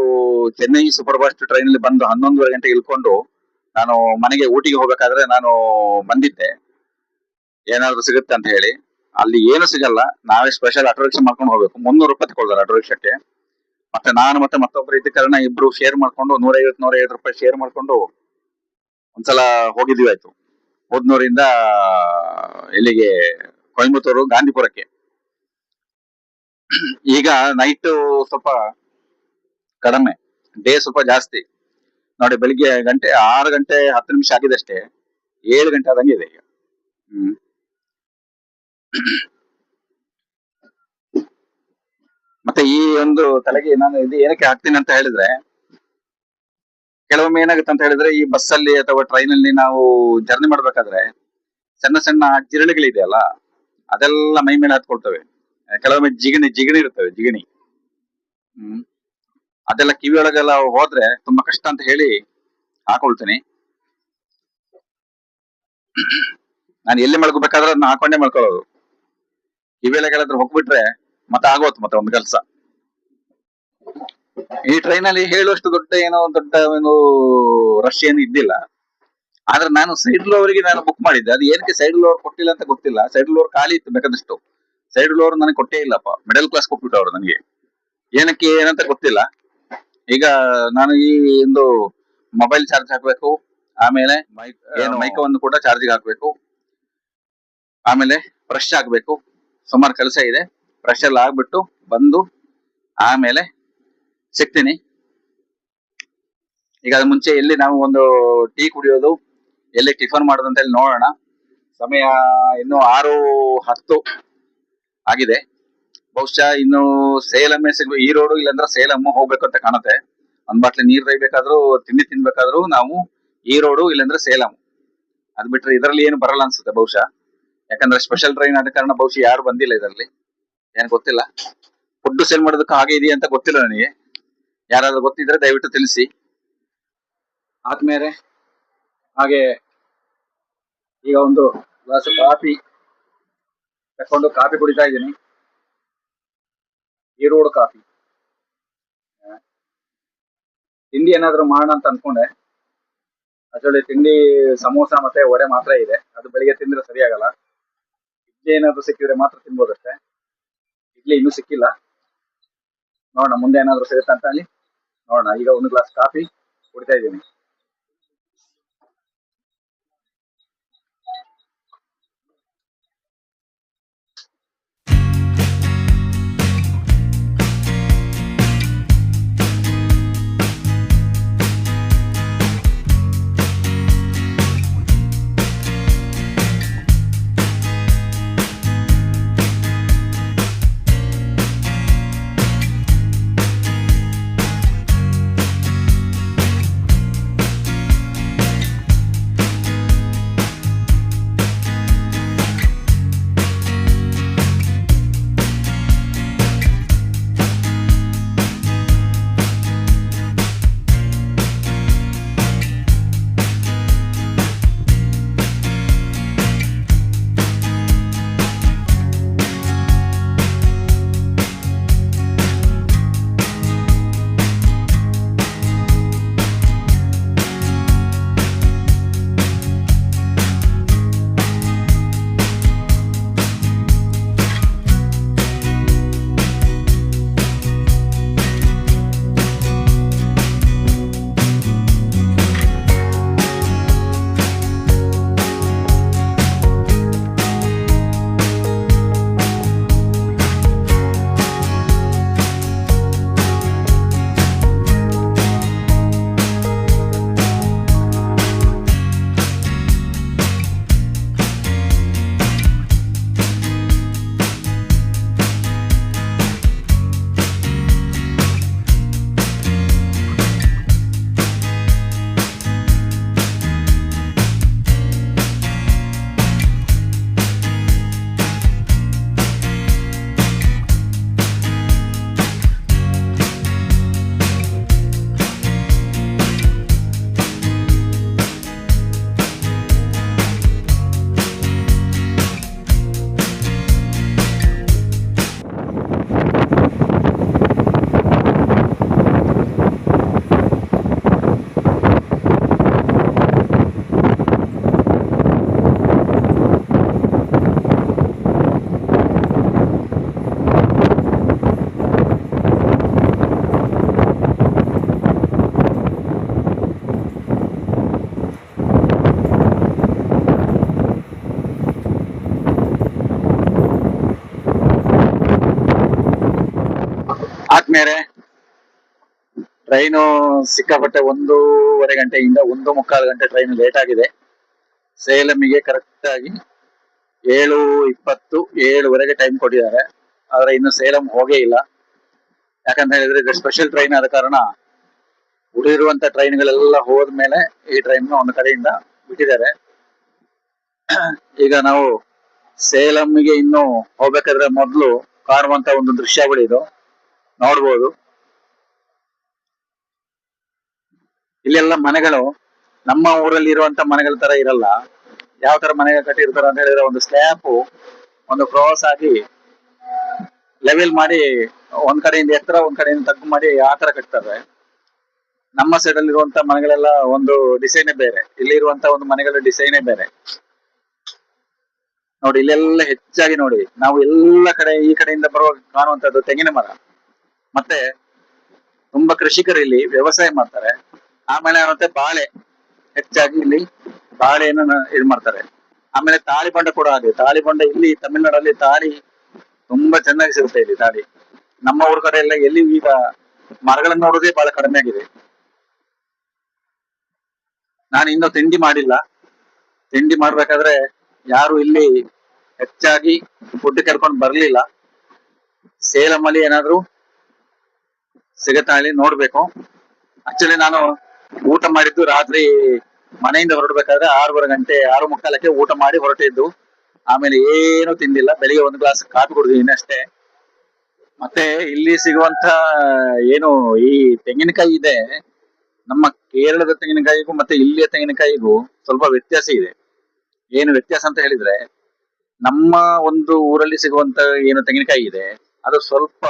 Chennai super fast train ಅಲ್ಲಿ ಬಂದು 11:30 ಗಂಟೆಗೆ ಇಳ್ಕೊಂಡು ನಾನು ಮನೆಗೆ ಊಟಿಗೆ ಹೋಗ್ಬೇಕಾದ್ರೆ ನಾನು ಬಂದಿದ್ದೆ, ಏನಾದ್ರು ಸಿಗುತ್ತೆ ಅಂತ ಹೇಳಿ. ಅಲ್ಲಿ ಏನು ಸಿಗಲ್ಲ. ನಾವೇ ಸ್ಪೆಷಲ್ ಆಟೋ ರಿಕ್ಷಾ ಮಾಡ್ಕೊಂಡು ಹೋಗ್ಬೇಕು. 300 ರೂಪಾಯಿ ತಗೊಳ್ತಾರೆ ಆಟೋ ರಿಕ್ಷಾಕ್ಕೆ. ಮತ್ತೆ ನಾನು ಮತ್ತೆ ಮತ್ತೊಬ್ಬರು ಇದ್ದ ಕಾರಣ ಇಬ್ರು ಶೇರ್ ಮಾಡ್ಕೊಂಡು 150 ರೂಪಾಯಿ ಶೇರ್ ಮಾಡ್ಕೊಂಡು ಒಂದ್ಸಲ ಹೋಗಿದ್ವಿ. ಆಯ್ತು, ಪೂತನೂರಿಂದ ಇಲ್ಲಿಗೆ ಕೊಯಂಬತ್ತೂರು ಗಾಂಧಿಪುರಕ್ಕೆ. ಈಗ ನೈಟ್ ಸ್ವಲ್ಪ ಕಡಿಮೆ, ಡೇ ಸ್ವಲ್ಪ ಜಾಸ್ತಿ ನೋಡಿ. ಬೆಳಿಗ್ಗೆ 6 ಗಂಟೆ 10 ನಿಮಿಷ ಆಗಿದಷ್ಟೇ, 7 ಗಂಟೆ ಆದಂಗೆ ಇದೆ ಈಗ. ಮತ್ತೆ ಈ ಒಂದು ತಲೆಗೆ ನಾನು ಇದು ಏನಕ್ಕೆ ಹಾಕ್ತೀನಿ ಅಂತ ಹೇಳಿದ್ರೆ, ಕೆಲವೊಮ್ಮೆ ಏನಾಗುತ್ತೆ ಅಂತ ಹೇಳಿದ್ರೆ, ಈ ಬಸ್ ಅಲ್ಲಿ ಅಥವಾ ಟ್ರೈನ್ ಅಲ್ಲಿ ನಾವು ಜರ್ನಿ ಮಾಡ್ಬೇಕಾದ್ರೆ ಸಣ್ಣ ಸಣ್ಣ ಜಿರಳೆಗಳಿದೆಯಲ್ಲ, ಅದೆಲ್ಲ ಮೈ ಮೇಲೆ ಹತ್ಕೊಳ್ತವೆ. ಕೆಲವೊಮ್ಮೆ ಜಿಗಣಿ ಇರ್ತವೆ, ಜಿಗಣಿ. ಅದೆಲ್ಲ ಕಿವಿಯೊಳಗೆಲ್ಲ ಹೋದ್ರೆ ತುಂಬಾ ಕಷ್ಟ ಅಂತ ಹೇಳಿ ಹಾಕೊಳ್ತೀನಿ. ನಾನು ಎಲ್ಲಿ ಮಲ್ಕೋಬೇಕಾದ್ರೆ ಅದನ್ನ ಹಾಕೊಂಡೇ ಮಲ್ಕೊಳ್ಳೋದು. ಕಿವಿಯೊಳಗೆಲ್ಲಾದ್ರೂ ಹೋಗ್ಬಿಟ್ರೆ ಮತ್ತೆ ಆಗೋತ್ ಮತ್ತೆ ಒಂದು ಕೆಲಸ. ಈ ಟ್ರೈನ್ ಅಲ್ಲಿ ಹೇಳುವಷ್ಟು ದೊಡ್ಡ ಏನು ರಶ್ ಏನು ಇದ್ದಿಲ್ಲ. ಆದ್ರೆ ನಾನು ಸೈಡ್ ಲೋವರಿಗೆ ನಾನು ಬುಕ್ ಮಾಡಿದ್ದೆ. ಅದು ಏನಕ್ಕೆ ಸೈಡ್ ಲೋವರ್ ಕೊಟ್ಟಿಲ್ಲ ಅಂತ ಗೊತ್ತಿಲ್ಲ. ಸೈಡ್ ಲೋವರ್ ಖಾಲಿ ಇತ್ತು ಬೇಕಾದಷ್ಟು. ಸೈಡ್ ಲೋವರ್ ನನಗೆ ಕೊಟ್ಟೇ ಇಲ್ಲಪ್ಪ. ಮಿಡಲ್ ಕ್ಲಾಸ್ ಕೊಟ್ಬಿಟ್ಟು ಅವರು ನನಗೆ. ಏನಕ್ಕೆ ಏನಂತ ಗೊತ್ತಿಲ್ಲ. ಈಗ ನಾನು ಈ ಒಂದು ಮೊಬೈಲ್ ಚಾರ್ಜ್ ಹಾಕ್ಬೇಕು, ಆಮೇಲೆ ಮೈಕವನ್ನು ಕೂಡ ಚಾರ್ಜಿಗೆ ಹಾಕ್ಬೇಕು, ಆಮೇಲೆ ಬ್ರಷ್ ಆಗ್ಬೇಕು. ಸುಮಾರು ಕೆಲಸ ಇದೆ. ಬ್ರಷ್ ಎಲ್ಲ ಆಗ್ಬಿಟ್ಟು ಬಂದು ಆಮೇಲೆ ಸಿಗ್ತೀನಿ. ಈಗ ಅದ್ ಮುಂಚೆ ಎಲ್ಲಿ ನಾವು ಒಂದು ಟೀ ಕುಡಿಯೋದು, ಎಲ್ಲಿ ಟಿಫನ್ ಮಾಡೋದು ಅಂತ ಹೇಳಿ ನೋಡೋಣ. ಸಮಯ ಇನ್ನು 6:10 ಆಗಿದೆ. ಬಹುಶಃ ಇನ್ನು ಸೇಲಮ್ಮೆ ಸಿಗ್ಬೇಕು. ಈ ರೋಡು ಇಲ್ಲಾಂದ್ರೆ ಸೇಲಮ್ಮ ಹೋಗ್ಬೇಕು ಅಂತ ಕಾಣುತ್ತೆ. ಒಂದ್ ಬಾಟ್ಲಿ ನೀರ್ ತೆಗಿಬೇಕಾದ್ರೂ, ತಿಂಡಿ ತಿನ್ಬೇಕಾದ್ರೂ ನಾವು ಈ ರೋಡು ಇಲ್ಲಾಂದ್ರೆ ಸೇಲಂ. ಅದ್ ಬಿಟ್ರೆ ಇದರಲ್ಲಿ ಏನು ಬರಲ್ಲ ಅನ್ಸುತ್ತೆ ಬಹುಶಃ. ಯಾಕಂದ್ರೆ ಸ್ಪೆಷಲ್ ಟ್ರೈನ್ ಆದ ಕಾರಣ ಬಹುಶಃ ಯಾರು ಬಂದಿಲ್ಲ ಇದರಲ್ಲಿ. ಏನ್ ಗೊತ್ತಿಲ್ಲ. ಫುಡ್ ಸೇಲ್ ಮಾಡೋದಕ್ಕೆ ಹಾಗೆ ಇದೆಯಾ ಅಂತ ಗೊತ್ತಿಲ್ಲ ನನಗೆ. ಯಾರಾದ್ರೂ ಗೊತ್ತಿದ್ರೆ ದಯವಿಟ್ಟು ತಿಳಿಸಿ. ಆದ್ಮೇಲೆ ಹಾಗೆ ಈಗ ಒಂದು ಗ್ಲಾಸ್ ಕಾಫಿ ತಕೊಂಡು ಕಾಫಿ ಕುಡಿತಾ ಇದ್ದೀನಿ. ಈ ರೋಡ್ ಕಾಫಿ. ತಿಂಡಿ ಏನಾದ್ರು ಮಾಡೋಣ ಅಂತ ಅನ್ಕೊಂಡೆ. ಆಕ್ಚುಲಿ ತಿಂಡಿ ಸಮೋಸ ಮತ್ತೆ ವಡೆ ಮಾತ್ರ ಇದೆ. ಅದು ಬೆಳಿಗ್ಗೆ ತಿಂದ್ರೆ ಸರಿಯಾಗಲ್ಲ. ಇಡ್ಲಿ ಏನಾದ್ರು ಸಿಕ್ಕಿದ್ರೆ ಮಾತ್ರ ತಿನ್ಬೋದಷ್ಟೇ. ಇಡ್ಲಿ ಇನ್ನೂ ಸಿಕ್ಕಿಲ್ಲ. ನೋಡೋಣ ಮುಂದೆ ಏನಾದ್ರು ಸಿಗುತ್ತೆ ಅಂತ ಅಲ್ಲಿ ನೋಡೋಣ. ಈಗ ಒಂದು ಗ್ಲಾಸ್ ಕಾಫಿ ಕುಡಿತಾ ಇದ್ದೀನಿ. ಆದ್ಮೇಲೆ ಟ್ರೈನು ಸಿಕ್ಕಾಪಟ್ಟೆ 1.5 ಗಂಟೆಯಿಂದ 1.25 ಗಂಟೆ ಟ್ರೈನ್ ಲೇಟ್ ಆಗಿದೆ. ಸೇಲಂಗೆ ಕರೆಕ್ಟ್ ಆಗಿ 7:20 7:15 ಟೈಮ್ ಕೊಟ್ಟಿದ್ದಾರೆ. ಆದ್ರೆ ಇನ್ನು ಸೇಲಂ ಹೋಗೇ ಇಲ್ಲ. ಯಾಕಂತ ಹೇಳಿದ್ರೆ ಇದು ಸ್ಪೆಷಲ್ ಟ್ರೈನ್ ಆದ ಕಾರಣ ಉಳಿದಿರುವಂತ ಟ್ರೈನ್ಗಳೆಲ್ಲ ಹೋದ್ಮೇಲೆ ಈ ಟ್ರೈನ್ ಒಂದು ಕಡೆಯಿಂದ ಬಿಟ್ಟಿದ್ದಾರೆ. ಈಗ ನಾವು ಸೇಲಂಗೆ ಇನ್ನು ಹೋಗ್ಬೇಕಾದ್ರೆ ಮೊದಲು ಕಾಣುವಂತ ಒಂದು ದೃಶ್ಯಗಳಿದು ನೋಡ್ಬೋದು. ಇಲ್ಲೆಲ್ಲ ಮನೆಗಳು ನಮ್ಮ ಊರಲ್ಲಿ ಇರುವಂತ ಮನೆಗಳ ತರ ಇರಲ್ಲ. ಯಾವ ತರ ಮನೆಗೆ ಕಟ್ಟಿರ್ತಾರ ಅಂತ ಹೇಳಿದ್ರೆ ಒಂದು ಸ್ಲ್ಯಾಪ್ ಒಂದು ಕ್ರಾಸ್ ಆಗಿ ಲೆವೆಲ್ ಮಾಡಿ ಒಂದ್ ಕಡೆಯಿಂದ ಎತ್ತರ ಒಂದ್ ಕಡೆಯಿಂದ ತಗ್ಗು ಮಾಡಿ ಆ ತರ ಕಟ್ತಾರೆ. ನಮ್ಮ ಸೈಡ್ ಅಲ್ಲಿ ಇರುವಂತ ಮನೆಗಳೆಲ್ಲ ಒಂದು ಡಿಸೈನೇ ಬೇರೆ, ಇಲ್ಲಿ ಇರುವಂತ ಒಂದು ಮನೆಗಳ ಡಿಸೈನೇ ಬೇರೆ. ನೋಡಿ ಇಲ್ಲೆಲ್ಲ ಹೆಚ್ಚಾಗಿ ನೋಡಿ ನಾವು ಎಲ್ಲ ಕಡೆ ಈ ಕಡೆಯಿಂದ ಬರುವ ಕಾಣುವಂತದ್ದು ತೆಂಗಿನ ಮರ. ಮತ್ತೆ ತುಂಬಾ ಕೃಷಿಕರು ಇಲ್ಲಿ ವ್ಯವಸಾಯ ಮಾಡ್ತಾರೆ. ಆಮೇಲೆ ಮತ್ತೆ ಬಾಳೆ, ಹೆಚ್ಚಾಗಿ ಇಲ್ಲಿ ಬಾಳೆಯನ್ನು ಇದು ಮಾಡ್ತಾರೆ. ಆಮೇಲೆ ತಾಳಿ ಬಂಡ ಕೂಡ ಹಾಗೆ. ತಾಳಿ ಬಂಡ ಇಲ್ಲಿ ತಮಿಳ್ನಾಡಲ್ಲಿ ತಾಳಿ ತುಂಬಾ ಚೆನ್ನಾಗಿ ಸಿಗುತ್ತೆ. ಇಲ್ಲಿ ತಾಳಿ ನಮ್ಮ ಊರ ಕಡೆ ಎಲ್ಲ ಎಲ್ಲಿ ಈಗ ಮರಗಳನ್ನು ನೋಡೋದೇ ಬಹಳ ಕಡಿಮೆ ಆಗಿದೆ. ನಾನು ಇನ್ನೂ ತಿಂಡಿ ಮಾಡಿಲ್ಲ. ತಿಂಡಿ ಮಾಡ್ಬೇಕಾದ್ರೆ ಯಾರು ಇಲ್ಲಿ ಹೆಚ್ಚಾಗಿ ಫುಡ್ ಕರ್ಕೊಂಡು ಬರ್ಲಿಲ್ಲ. ಸೇಲಂ ಅಲ್ಲಿ ಏನಾದ್ರು ಸಿಗತ್ತಾ ಹೇಳಿ ನೋಡ್ಬೇಕು. ಆಕ್ಚುಲಿ ನಾನು ಊಟ ಮಾಡಿದ್ದು ರಾತ್ರಿ ಮನೆಯಿಂದ ಹೊರಡ್ಬೇಕಾದ್ರೆ 6:15 ಗಂಟೆ 6:45ಕ್ಕೆ ಊಟ ಮಾಡಿ ಹೊರಟಿದ್ದು. ಆಮೇಲೆ ಏನು ತಿಂದಿಲ್ಲ. ಬೆಳಿಗ್ಗೆ ಒಂದು ಗ್ಲಾಸ್ ಕಾಫಿ ಕುಡಿದಿದ್ದೀನಿ ಅಷ್ಟೇ. ಮತ್ತೆ ಇಲ್ಲಿ ಸಿಗುವಂತ ಏನು ಈ ತೆಂಗಿನಕಾಯಿ ಇದೆ, ನಮ್ಮ ಕೇರಳದ ತೆಂಗಿನಕಾಯಿಗೂ ಮತ್ತೆ ಇಲ್ಲಿಯ ತೆಂಗಿನಕಾಯಿಗೂ ಸ್ವಲ್ಪ ವ್ಯತ್ಯಾಸ ಇದೆ. ಏನು ವ್ಯತ್ಯಾಸ ಅಂತ ಹೇಳಿದ್ರೆ, ನಮ್ಮ ಒಂದು ಊರಲ್ಲಿ ಸಿಗುವಂತ ಏನು ತೆಂಗಿನಕಾಯಿ ಇದೆ ಅದು ಸ್ವಲ್ಪ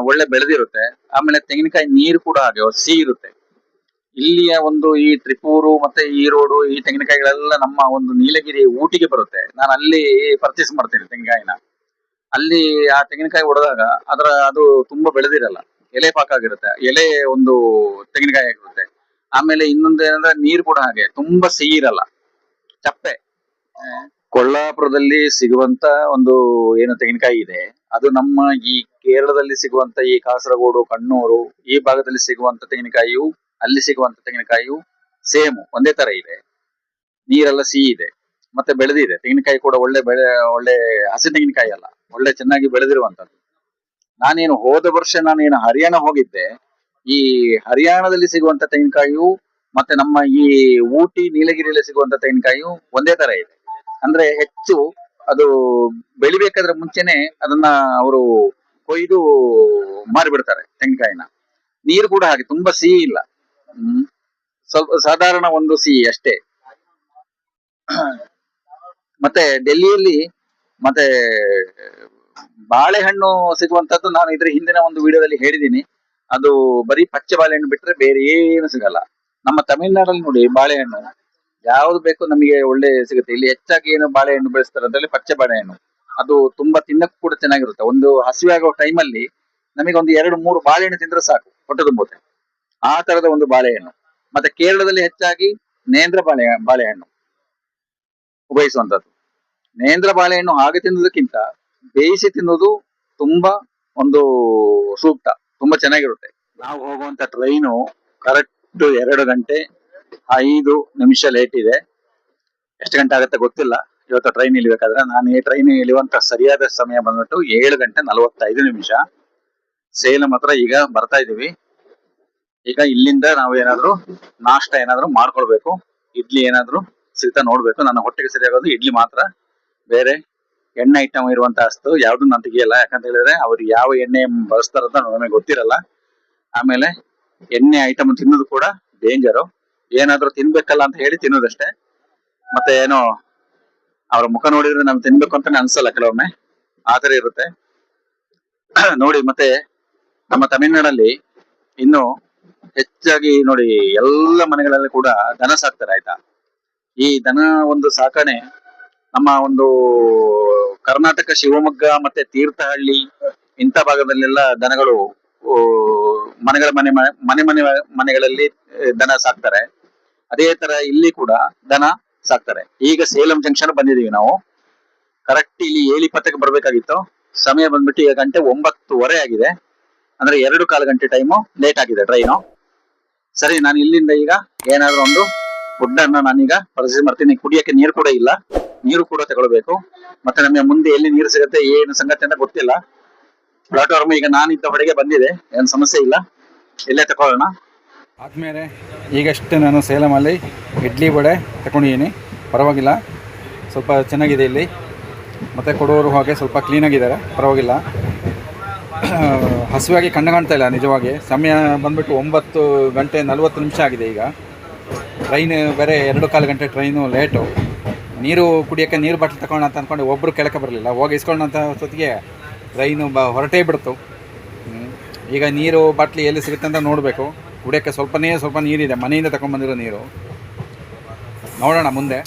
ಒಳ್ಳೆ ಬೆಳೆದಿರುತ್ತೆ. ಆಮೇಲೆ ತೆಂಗಿನಕಾಯಿ ನೀರು ಕೂಡ ಹಾಗೆ ಸಿಹಿ ಇರುತ್ತೆ. ಇಲ್ಲಿಯ ಒಂದು ಈ ತ್ರಿಪೂರು ಮತ್ತೆ ಈರೋಡು ಈ ತೆಂಗಿನಕಾಯಿಗಳೆಲ್ಲ ನಮ್ಮ ಒಂದು ನೀಲಗಿರಿ ಊಟಿಗೆ ಬರುತ್ತೆ. ನಾನು ಅಲ್ಲಿ ಪರ್ಚೇಸ್ ಮಾಡ್ತೇನೆ ತೆಂಗಿನಕಾಯಿನ. ಅಲ್ಲಿ ಆ ತೆಂಗಿನಕಾಯಿ ಹೊಡೆದಾಗ ಅದು ತುಂಬಾ ಬೆಳೆದಿರಲ್ಲ. ಎಲೆ ಪಾಕ ಆಗಿರುತ್ತೆ, ಎಲೆ ಒಂದು ತೆಂಗಿನಕಾಯಿ ಆಗಿರುತ್ತೆ. ಆಮೇಲೆ ಇನ್ನೊಂದು ಏನಂದ್ರೆ ನೀರು ಕೂಡ ಹಾಗೆ ತುಂಬಾ ಸಿಹಿ ಇರಲ್ಲ, ಚಪ್ಪೆ. ಕೊಲ್ಲಾಪುರದಲ್ಲಿ ಸಿಗುವಂತ ಒಂದು ಏನು ತೆಂಗಿನಕಾಯಿ ಇದೆ, ಅದು ನಮ್ಮ ಈ ಕೇರಳದಲ್ಲಿ ಸಿಗುವಂತ ಈ ಕಾಸರಗೋಡು, ಕಣ್ಣೂರು ಈ ಭಾಗದಲ್ಲಿ ಸಿಗುವಂತ ತೆಂಗಿನಕಾಯಿಯು, ಅಲ್ಲಿ ಸಿಗುವಂತ ತೆಂಗಿನಕಾಯಿಯು ಸೇಮ್ ಒಂದೇ ತರ ಇದೆ. ನೀರೆಲ್ಲ ಸಿಹಿ ಇದೆ, ಮತ್ತೆ ಬೆಳೆದಿದೆ. ತೆಂಗಿನಕಾಯಿ ಕೂಡ ಒಳ್ಳೆ ಹಸಿ ತೆಂಗಿನಕಾಯಿ ಅಲ್ಲ, ಒಳ್ಳೆ ಚೆನ್ನಾಗಿ ಬೆಳೆದಿರುವಂತದ್ದು. ನಾನೇನು ಹೋದ ವರ್ಷ ನಾನೇನು ಹರಿಯಾಣ ಹೋಗಿದ್ದೆ, ಈ ಹರಿಯಾಣದಲ್ಲಿ ಸಿಗುವಂತ ತೆಂಗಿನಕಾಯಿಯು ಮತ್ತೆ ನಮ್ಮ ಈ ಊಟಿ ನೀಲಗಿರಿಯಲ್ಲಿ ಸಿಗುವಂತ ತೆಂಗಿನಕಾಯಿಯು ಒಂದೇ ತರ ಇದೆ. ಅಂದ್ರೆ ಹೆಚ್ಚು ಅದು ಬೆಳಿಬೇಕಾದ್ರೆ ಮುಂಚೆನೆ ಅದನ್ನ ಅವರು ಕೊಯ್ದು ಮಾರಿಬಿಡ್ತಾರೆ ತೆಂಗಿನಕಾಯಿನ. ನೀರು ಕೂಡ ಹಾಗೆ ತುಂಬಾ ಸಿಹಿ ಇಲ್ಲ, ಸ್ವಲ್ಪ ಸಾಧಾರಣ ಒಂದು ಸಿಹಿ ಅಷ್ಟೇ. ಮತ್ತೆ ಡೆಲ್ಲಿಯಲ್ಲಿ ಮತ್ತೆ ಬಾಳೆಹಣ್ಣು ಸಿಗುವಂತದ್ದು ನಾನು ಇದ್ರ ಹಿಂದಿನ ಒಂದು ವಿಡಿಯೋದಲ್ಲಿ ಹೇಳಿದ್ದೀನಿ. ಅದು ಬರೀ ಪಚ್ಚೆ ಬಾಳೆಹಣ್ಣು ಬಿಟ್ರೆ ಬೇರೆ ಏನು ಸಿಗಲ್ಲ. ನಮ್ಮ ತಮಿಳ್ನಾಡಲ್ಲಿ ನೋಡಿ ಬಾಳೆಹಣ್ಣು ಯಾವ್ದು ಬೇಕು ನಮಗೆ ಒಳ್ಳೆ ಸಿಗುತ್ತೆ. ಇಲ್ಲಿ ಹೆಚ್ಚಾಗಿ ಏನು ಬಾಳೆಹಣ್ಣು ಬೆಳೆಸ್ತಾರೆ ಅದ್ರಲ್ಲಿ ಪಚ್ಚೆ ಬಾಳೆಹಣ್ಣು. ಅದು ತುಂಬಾ ತಿನ್ನಕ್ಕೂ ಕೂಡ ಚೆನ್ನಾಗಿರುತ್ತೆ. ಒಂದು ಹಸಿವೆ ಆಗೋ ಟೈಮಲ್ಲಿ ನಮಗೆ ಒಂದು 2-3 ಬಾಳೆಹಣ್ಣು ತಿಂದ್ರೆ ಸಾಕು, ಹೊಟ್ಟೆ ತುಂಬುತ್ತೆ. ಆ ತರದ ಒಂದು ಬಾಳೆಹಣ್ಣು. ಮತ್ತೆ ಕೇರಳದಲ್ಲಿ ಹೆಚ್ಚಾಗಿ ನೇಂದ್ರ ಬಾಳೆಹಣ್ಣು ಉಪಯೋಗಿಸುವಂತದ್ದು. ನೇಂದ್ರ ಬಾಳೆಹಣ್ಣು ಹಾಗೆ ತಿನ್ನುವುದಕ್ಕಿಂತ ಬೇಯಿಸಿ ತಿನ್ನುವುದು ತುಂಬಾ ಒಂದು ಸೂಕ್ತ, ತುಂಬಾ ಚೆನ್ನಾಗಿರುತ್ತೆ. ನಾವು ಹೋಗುವಂತ ಟ್ರೈನು ಕರೆಕ್ಟ್ 2 ಗಂಟೆ 5 ನಿಮಿಷ ಲೇಟ್ ಇದೆ. ಎಷ್ಟು ಗಂಟೆ ಆಗುತ್ತೆ ಗೊತ್ತಿಲ್ಲ ಇವತ್ತು ಟ್ರೈನ್ ಇಳಿಬೇಕಾದ್ರೆ. ನಾನು ಈ ಟ್ರೈನ್ ಇಳಿಯುವಂತ ಸರಿಯಾದ ಸಮಯ ಬಂದ್ಬಿಟ್ಟು 7 ಗಂಟೆ 45 ನಿಮಿಷ. ಸೇಲಂ ಹತ್ರ ಈಗ ಬರ್ತಾ ಇದೀವಿ. ಈಗ ಇಲ್ಲಿಂದ ನಾವು ಏನಾದ್ರು ನಾಷ್ಟ ಏನಾದ್ರು ಮಾಡ್ಕೊಳ್ಬೇಕು, ಇಡ್ಲಿ ಏನಾದ್ರು ಸಿಗ್ತಾ ನೋಡ್ಬೇಕು. ನನ್ನ ಹೊಟ್ಟೆಗೆ ಸರಿಯಾಗೋದು ಇಡ್ಲಿ ಮಾತ್ರ, ಬೇರೆ ಎಣ್ಣೆ ಐಟಮ್ ಇರುವಂತ ಅಷ್ಟು ಯಾವ್ದು ನಾನು ತೆಗಿಯಲ್ಲ. ಯಾಕಂತ ಹೇಳಿದ್ರೆ ಅವ್ರು ಯಾವ ಎಣ್ಣೆ ಬಳಸ್ತಾರಂತ ನಮಗೆ ಗೊತ್ತಿರಲ್ಲ. ಆಮೇಲೆ ಎಣ್ಣೆ ಐಟಮ್ ತಿನ್ನೋದು ಕೂಡ ಡೇಂಜರು. ಏನಾದ್ರೂ ತಿನ್ಬೇಕಲ್ಲ ಅಂತ ಹೇಳಿ ತಿನ್ನೋದಷ್ಟೇ. ಮತ್ತೆ ಏನೋ ಅವ್ರ ಮುಖ ನೋಡಿದ್ರೆ ನಾವು ತಿನ್ಬೇಕು ಅಂತಾನೆ ಅನ್ಸಲ್ಲ ಕೆಲವೊಮ್ಮೆ, ಆತರ ಇರುತ್ತೆ ನೋಡಿ. ಮತ್ತೆ ನಮ್ಮ ತಮಿಳ್ನಾಡಲ್ಲಿ ಇನ್ನು ಹೆಚ್ಚಾಗಿ ನೋಡಿ ಎಲ್ಲ ಮನೆಗಳಲ್ಲಿ ಕೂಡ ದನ ಸಾಕ್ತಾರೆ, ಆಯ್ತಾ. ಈ ದನ ಒಂದು ಸಾಕಣೆ ನಮ್ಮ ಒಂದು ಕರ್ನಾಟಕ ಶಿವಮೊಗ್ಗ ಮತ್ತೆ ತೀರ್ಥಹಳ್ಳಿ ಇಂಥ ಭಾಗದಲ್ಲೆಲ್ಲ ದನಗಳು ಮನೆಗಳಲ್ಲಿ ದನ ಸಾಕ್ತಾರೆ. ಅದೇ ತರ ಇಲ್ಲಿ ಕೂಡ ದನ ಸಾಕ್ತಾರೆ. ಈಗ ಸೇಲಂ ಜಂಕ್ಷನ್ ಬಂದಿದೀವಿ ನಾವು. ಕರೆಕ್ಟ್ ಇಲ್ಲಿ 7:20ಕ್ಕೆ ಬರ್ಬೇಕಾಗಿತ್ತು, ಸಮಯ ಬಂದ್ಬಿಟ್ಟು ಈಗ ಗಂಟೆ 9:15 ಆಗಿದೆ. ಅಂದ್ರೆ 2 ಗಂಟೆ ಟೈಮು ಲೇಟ್ ಆಗಿದೆ ಟ್ರೈನು. ಸರಿ, ನಾನು ಇಲ್ಲಿಂದ ಈಗ ಏನಾದ್ರು ಒಂದು ಫುಡ್ ಅನ್ನ ನಾನೀಗ ಪರ್ಚೇಸ್ ಮಾಡ್ತೀನಿ. ಕುಡಿಯಕ್ಕೆ ನೀರು ಕೂಡ ಇಲ್ಲ, ನೀರು ಕೂಡ ತಗೊಳ್ಬೇಕು. ಮತ್ತೆ ನಮಗೆ ಮುಂದೆ ಎಲ್ಲಿ ನೀರು ಸಿಗುತ್ತೆ ಏನು ಸಂಗತಿ ಅಂತ ಗೊತ್ತಿಲ್ಲ. ಪ್ಲಾಟ್ಫಾರ್ಮ್ ಈಗ ನಾನಿದ್ದ ಹೊಡೆಗೆ ಬಂದಿದೆ, ಏನು ಸಮಸ್ಯೆ ಇಲ್ಲ, ಇಲ್ಲೇ ತಗೊಳ್ಳೋಣ. ಆದ್ಮೇಲೆ ಈಗಷ್ಟೇ ನಾನು ಸೇಲಮಲ್ಲಿ ಇಡ್ಲಿ ವಡೆ ತಗೊಂಡಿದ್ದೀನಿ, ಪರವಾಗಿಲ್ಲ, ಸ್ವಲ್ಪ ಚೆನ್ನಾಗಿದೆ ಇಲ್ಲಿ. ಮತ್ತು ಕೊಡೋರು ಹಾಗೆ ಸ್ವಲ್ಪ ಕ್ಲೀನಾಗಿದ್ದಾರೆ, ಪರವಾಗಿಲ್ಲ. ಹಸಿವಾಗಿ ಕಾಣ್ತಾ ಇಲ್ಲ ನಿಜವಾಗಿ. ಸಮಯ ಬಂದ್ಬಿಟ್ಟು 9 ಗಂಟೆ 40 ನಿಮಿಷ ಆಗಿದೆ ಈಗ. ಟ್ರೈನ್ ಬೇರೆ 2-4 ಗಂಟೆ ಟ್ರೈನು ಲೇಟು. ನೀರು ಕುಡಿಯೋಕ್ಕೆ ನೀರು ಬಾಟ್ಲಿ ತಗೊಳ್ಳೋಣ ಅಂತ ಅಂದ್ಕೊಂಡು ಒಬ್ಬರು ಕೆಳಕ್ಕೆ ಬರಲಿಲ್ಲ. ಹೋಗಿ ಇಸ್ಕೊಳ್ಳೋಂಥ ಹೊತ್ತಿಗೆ ಟ್ರೈನು ಹೊರಟೇ ಬಿಡ್ತು. ಈಗ ನೀರು ಬಾಟ್ಲಿ ಎಲ್ಲಿ ಸಿಗುತ್ತೆ ಅಂತ ನೋಡಬೇಕು. ಕುಡಿಯೋಕ್ಕೆ ಸ್ವಲ್ಪ ನೀರಿದೆ, ಮನೆಯಿಂದ ತಗೊಂಡ್ಬಂದಿರೋ ನೀರು. ನೋಡೋಣ ಮುಂದೆ.